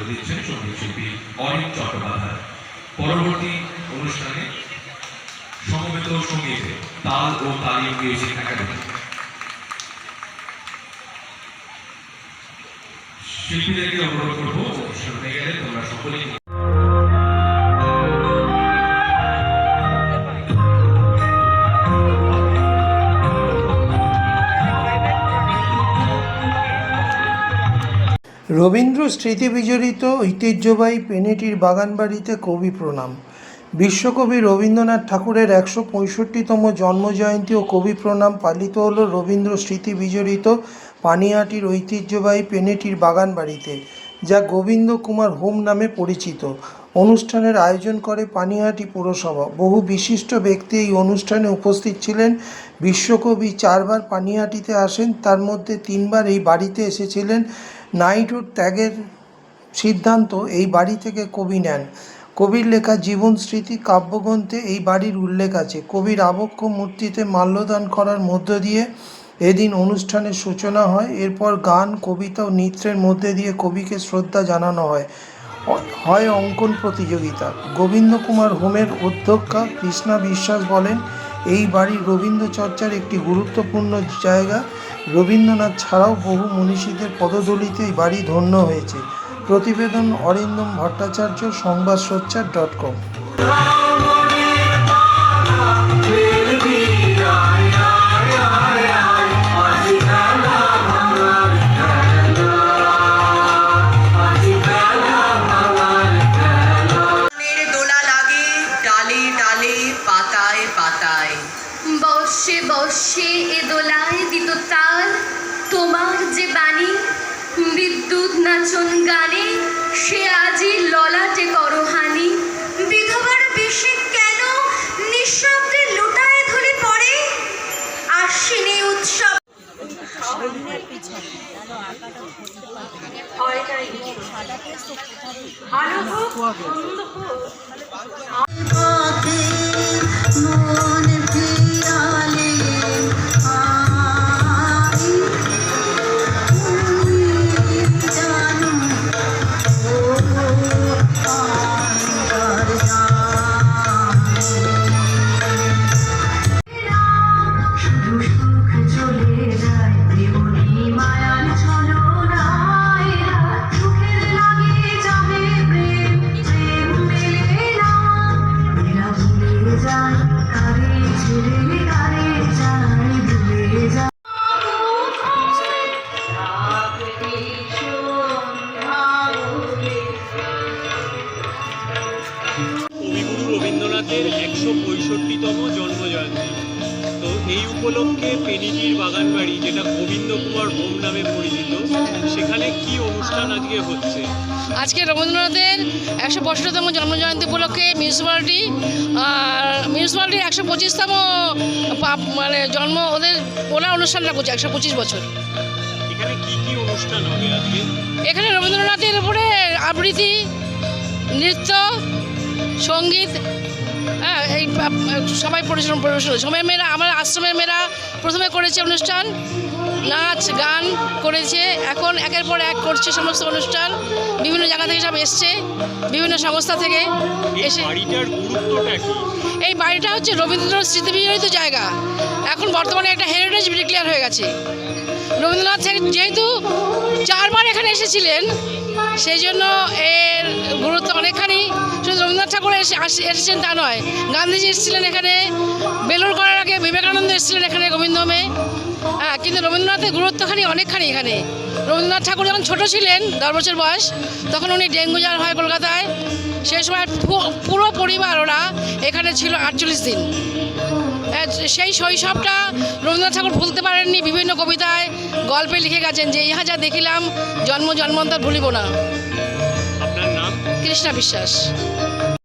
দিচ্ছেন সঙ্গীত শিল্পী অরিন চট্টোপাধ্যায়। পরবর্তী অনুষ্ঠানে সমবেত সঙ্গীতে তাল ও তালিম মিউজিক একাডেমি শিল্পীদেরকে অনুরোধ করবো শুনতে গেলে তোমরা সকলেই রবীন্দ্র স্মৃতি বিজড়িত ঐতিহ্যবাহী পেনেটির বাগানবাড়িতে কবি প্রণাম। বিশ্বকবি রবীন্দ্রনাথ ঠাকুরের ১৬৫তম জন্মজয়ন্তী ও কবি প্রণাম পালিত হল রবীন্দ্র স্মৃতি বিজড়িত পানিহাটির ঐতিহ্যবাহী পেনেটির বাগানবাড়িতে, যা গোবিন্দ কুমার হোম নামে পরিচিত। অনুষ্ঠানের আয়োজন করে পানিহাটি পুরসভা। বহু বিশিষ্ট ব্যক্তি এই অনুষ্ঠানে উপস্থিত ছিলেন। বিশ্বকবি ৪বার পানিহাটিতে আসেন, তার মধ্যে ৩বার এই বাড়িতে এসেছিলেন। নাইটহুড ত্যাগের সিদ্ধান্ত এই বাড়ি থেকে কবি নেন। কবির লেখা জীবন স্মৃতি কাব্যগ্রন্থে এই বাড়ির উল্লেখ আছে। কবির আবক্ষ মূর্তিতে মাল্যদান করার মধ্য দিয়ে এদিন অনুষ্ঠানের সূচনা হয়। এরপর গান, কবিতা ও নৃত্যের মধ্যে দিয়ে কবিকে শ্রদ্ধা জানানো হয় অঙ্কন প্রতিযোগিতা। গোবিন্দ কুমার হোমের অধ্যক্ষা কৃষ্ণা বিশ্বাস বলেন, এই বাড়ি রবীন্দ্র চর্চার একটি গুরুত্বপূর্ণ জায়গা। রবীন্দ্রনাথ ছাড়াও বহু মনীষীদের পদধূলিতে এই বাড়ি ধন্য হয়েছে। প্রতিবেদন অরিন্দম ভট্টাচার্য, সংবাদসোচ্চার.com। বর্ষে বর্ষে এ দোলায় দিত তাল, তোমার যে বাণী বিদ্যুৎ নাচন গানে, সে আজি ললাটে করহানি। বিধবার বেশে কেন নিঃশব্দে লুটায় ধরে পড়ে, আশ্বিনে উৎসব আলো হোক বন্ধ হোক। কবিগুরু রবীন্দ্রনাথের ১৬৫তম জন্মজয়ন্তী, তো এই উপলক্ষে পেনিটির বাগানবাড়ি, যেটা গোবিন্দ কুমার হোম নামে পরিচিত, সেখানে কি অনুষ্ঠান আজকে হচ্ছে? আজকে রবীন্দ্রনাথের ১৬৫তম জন্মজয়ন্তী উপলক্ষে মিউনিসিপ্যালিটির ১২৫তম মানে জন্ম ওনার অনুষ্ঠানটা করছে। ১২৫ বছর। এখানে কি কি অনুষ্ঠান হবে আজকে? এখানে রবীন্দ্রনাথের উপরে আবৃত্তি, নৃত্য, সঙ্গীত, হ্যাঁ, এই সবাই পরিবেশন। সময়ের মেয়েরা, আমার আশ্রমের মেয়েরা প্রথমে করেছে অনুষ্ঠান, নাচ গান করেছে, এখন একের পর এক করছে সমস্ত অনুষ্ঠান। বিভিন্ন জায়গা থেকে সব এসছে, বিভিন্ন সংস্থা থেকে এসে। এই বাড়িটা হচ্ছে রবীন্দ্র স্মৃতি বিজড়িত জায়গা। এখন বর্তমানে একটা হেরিটেজ ডিক্লেয়ার হয়ে গেছে। রবীন্দ্রনাথ যেহেতু ৪বার এখানে এসেছিলেন, সেই জন্য এর গুরুত্ব অনেকখানি। শুধু রবীন্দ্রনাথ ঠাকুর এসেছেন তা নয়, গান্ধীজি এসেছিলেন এখানে, বেলুর করার আগে বিবেকানন্দ এসেছিলেন এখানে গোবিন্দমে। হ্যাঁ, কিন্তু রবীন্দ্রনাথের গুরুত্বখানি অনেকখানি এখানে। রবীন্দ্রনাথ ঠাকুর যখন ছোটো ছিলেন, ১০ বছর বয়স, তখন উনি ডেঙ্গু জ্বর হয় কলকাতায়। সেই সময় পুরো পরিবার ওরা এখানে ছিল ৪৮ দিন। সেই শৈশবটা রবীন্দ্রনাথ ঠাকুর ভুলতে পারেননি। বিভিন্ন কবিতায়, গল্পে লিখে গেছেন যে ইহা যা দেখিলাম জন্ম জন্মান্তর ভুলিব না। আপনার নাম? কৃষ্ণা বিশ্বাস।